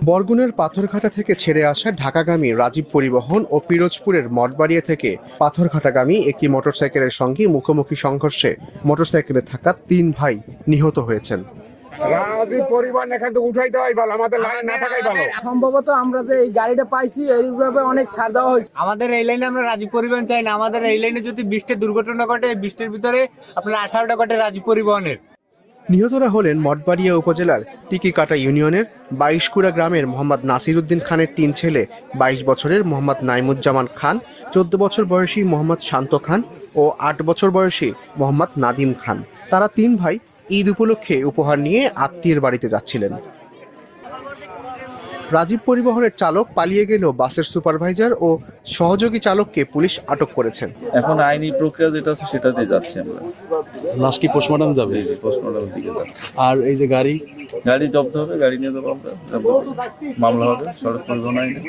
বরগুনার পাথরঘাটা থেকে ছেড়ে আসা ঢাকাগামী রাজীব পরিবহন ও পিরোজপুরের মঠবাড়িয়া থেকে পাথরঘাটাগামী একটি মোটরসাইকেলের সঙ্গে মুখোমুখি সংঘর্ষে মোটরসাইকেলে থাকা ৩ ভাই নিহত হয়েছেন। রাজীব পরিবহন এখান থেকে উঠাই দেওয়াই ভালো, আমাদের লাইনে না থাকাই ভালো। সম্ভবত আমরা যে এই গাড়িটা পাইছি এইভাবে অনেক ছাড় দেওয়া হয়েছে। আমাদের এই লাইনে আমরা রাজীব পরিবহন চাই না। আমাদের এই লাইনে যদি 20টা দুর্ঘটনা ঘটে, 20টার ভিতরে আপনার 18টা ঘটে রাজীব পরিবহনের। নিহতরা হলেন মঠবাড়িয়া উপজেলার টিকিকাটা ইউনিয়নের 22কুড়া গ্রামের মোহাম্মদ নাসির উদ্দিন খানের 3 ছেলে, 22 বছরের মোহাম্মদ নাইমুজ্জামান খান, 14 বছর বয়সী মোহাম্মদ শান্ত খান ও 8 বছর বয়সী মোহাম্মদ নাদিম খান। তারা 3 ভাই ঈদ উপলক্ষে উপহার নিয়ে আত্মীয়ের বাড়িতে যাচ্ছিলেন। রাজীব পরিবহনের চালক পালিয়ে গেলেও বাসের সুপারভাইজার ও সহযোগী চালককে পুলিশ আটক করেছেন। এখন আইনি প্রক্রিয়া যেটা আছে সেটাতে যাচ্ছি আমরা। লাশ কি পোস্টমর্টম যাবে? পোস্টমর্টমের দিকে যাচ্ছে। আর এই যে গাড়ি জব্দ হবে, গাড়ি নিয়ে যাবো আমরা, মামলা হবে সড়ক পরিবহন আইনে।